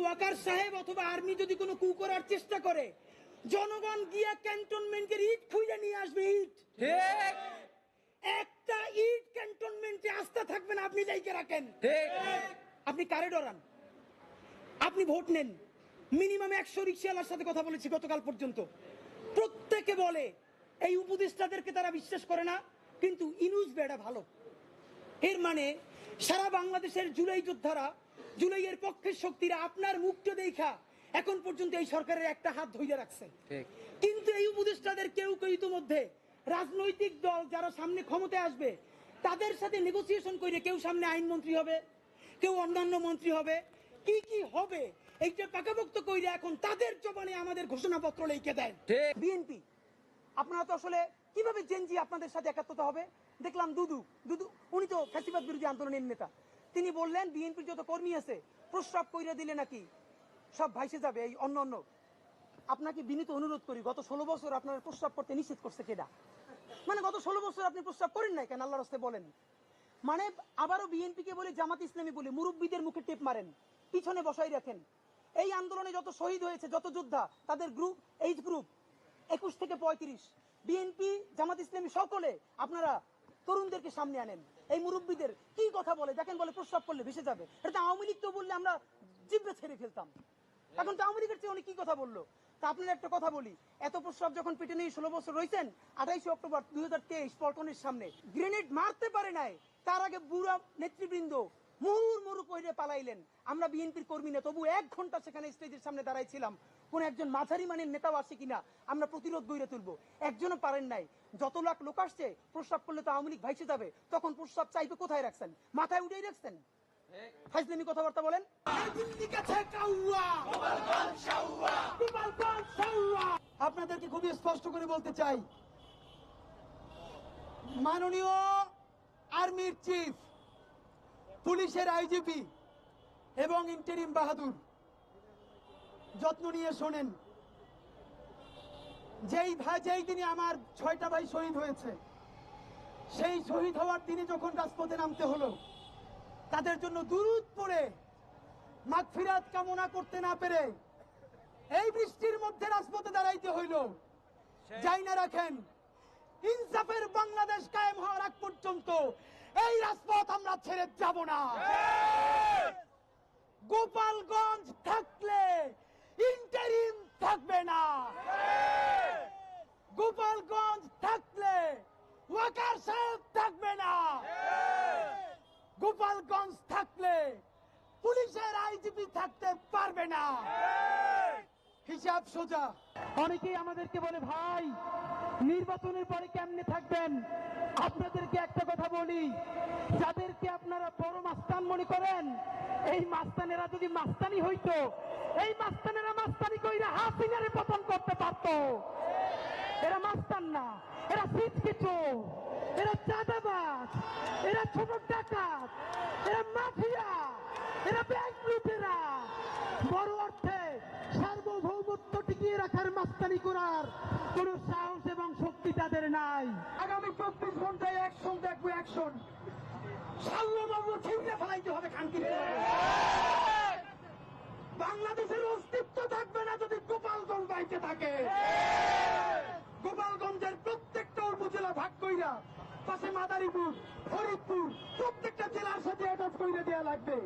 ওয়াকার সাহেব অথবা আর্মি যদি কোনো কু করার চেষ্টা করে, জনগণ গিয়া ক্যান্টনমেন্টের ইট খুঁজে নিয়ে আসবে। ইট ঠিক, একটা ইট ক্যান্টনমেন্টে আস্থা থাকবে না, আপনি যাইকে রাখেন। ঠিক। আপনি কারে ডরান? আপনি ভোট নেন। মিনিমাম 100 রিক্সাওয়ালার সাথে কথা বলেছি গতকাল পর্যন্ত, প্রত্যেকে বলে এই উপদেষ্টাদেরকে তারা বিশ্বাস করে না, কিন্তু ইনুস বেড়া ভালো। এর মানে সারা বাংলাদেশের জুলাই যোদ্ধারা, জুলাইয়ের পক্ষের শক্তিরা আপনার মুখটা দেখা এখন পর্যন্ত এই সরকারের একটা হাত ধরে রাখছে। কিন্তু এই উপদেষ্টাদের কেউ কেউ ইতিমধ্যে রাজনৈতিক দল যারা সামনে ক্ষমতায় আসবে তাদের সাথে নেগোসিয়েশন করে কেউ সামনে আইনমন্ত্রী হবে, কেউ অন্যান্য মন্ত্রী হবে, কি কি হবে এইটা পাকাপোক্ত কইরা এখন তাদের জবানে আমাদের ঘোষণাপত্র লিখে দেন। বিএনপি আপনারা তো আসলে কিভাবে জেনজি আপনাদের সাথে একাত্মতা হবে? দেখলাম দুদু উনি তো ফ্যাসিবাদ বিরোধী আন্দোলনের নেতা, তিনি বললেন বিএনপির যত কর্মী আছে প্রস্রাব কইরা দিলে নাকি সব ভাইসে যাবে এই অন্য অন্য। আপনাকে বিনীত অনুরোধ করি, গত 16 বছর আপনার প্রস্রাব করতে নিষেধ করছে কেডা? মানে গত 16 বছর আপনি প্রস্রাব করেন নাই কেন? আল্লাহর রাস্তায় বলেন। মানে আবারও বিএনপি কে বলে, জামাত ইসলামী বলে মুরব্বীদের মুখে টেপ মারেন, পিছনে বসাই রাখেন। এই আন্দোলনে যত শহীদ হয়েছে, যত যোদ্ধা, তাদের গ্রুপ, এইজ গ্রুপ 21 থেকে 35, বিএনপি জামাত ইসলামী সকলে আপনারা তরুণদেরকে সামনে আনেন। এই মুরব্বীদের কি কথা বলে দেখেন, বলে প্রস্রাব করলে ভেসে যাবে। এটা আওয়ামী লীগ তো বললে আমরা জিব্বে ছেড়ে ফেলতাম, এখন তো আওয়ামী লীগের চেয়ে উনি কি কথা বললো। তা আপনার একটা কথা বলি, এত প্রস্রাব যখন পেটে নিয়ে 16 বছর রয়েছেন, 28 অক্টোবর 2023 পল্টনের সামনে গ্রেনেড মারতে পারে নাই, তার আগে বুড়া নেতৃবৃন্দ মুহুর্মুহু কইরে পালাইলেন। আমরা বিএনপির কর্মী না, তবু 1 ঘন্টা সেখানে স্টেজের সামনে দাঁড়াইছিলাম, কোন একজন মাঝারি মানের নেতাও আসে কিনা আমরা প্রতিরোধ গড়ে তুলবো, একজনও পারেন নাই। যত লাখ লোক আসছে, প্রস্রাব করলে তো আওয়ামী লীগ ভাইসে যাবে, তখন প্রস্রাব চাইবে কোথায় রাখছেন? মাথায় উঠেই রাখছেন। ফাইজলামি কথাবার্তা বলেন। আপনাদেরকে খুবই স্পষ্ট করে বলতে চাই, মাননীয় আর্মির চিফ, পুলিশের আইজিপি এবং ইন্টারিম বাহাদুর, যত্ন নিয়ে শোনেন। যেই দিনে আমার 6টা ভাই শহীদ হয়েছে, সেই শহীদ হওয়ার দিনে যখন রাজপথে নামতে হলো, তাদের জন্য দুরূদ পড়ে মাগফিরাত কামনা করতে না পেরে এই বৃষ্টির মধ্যে রাজপথে দাঁড়াইতে হইল। যাই না রাখেন, ইনসাফের বাংলাদেশ কায়েম হওয়ার আগ পর্যন্ত এই রাজপথ আমরা ছেড়ে যাব না। গোপালগঞ্জ থাকলে ইন্টারিম থাকবে না, গোপালগঞ্জ থাকলে ওয়াকার সাহেব থাকবে না, গোপালগঞ্জ থাকলে পুলিশের আইজিপি থাকতে পারবে না। হিসাব সোজা। অনেকেই আমাদেরকে বলে, ভাই নির্বাচনের পরে কেমনে থাকবেন? আপনাদেরকে একটা কথা বলি, যাদেরকে আপনারা বড় মাস্তান মনে করেন, এই মাস্তানেরা যদি মাস্তানি হইতো, এই মাস্তানেরা মাস্তানি কইরা হাসিনারে পতন করতে পারতো। এরা মাস্তান না, এরা সিটকিচো, এরা চাঁদাবাজ, এরা ছোট ডাকাত, এরা মাফিয়া, এরা ব্যাংক লুটেরা। বড় অর্থে সার্বভৌমত্ব টিকিয়ে রাখার মাস্তানি করার কোন সাহস এবং শক্তি তাদের নাই। আগামী 24 ঘন্টায় অ্যাকশন দেখবো, অ্যাকশন। সাল্লাল্লাহু ছিঁড়ে ফেলাইতে হবে খানকি। বাংলাদেশের অস্তিত্ব থাকবে না যদি গোপালগঞ্জ বাইতে থাকে। গোপালগঞ্জের প্রত্যেকটা উপজেলা ভাগ কইরা, পাশে মাদারীপুর, ফরিদপুর, প্রত্যেকটা জেলার সাথে অ্যাটাচ করে দেওয়া লাগবে।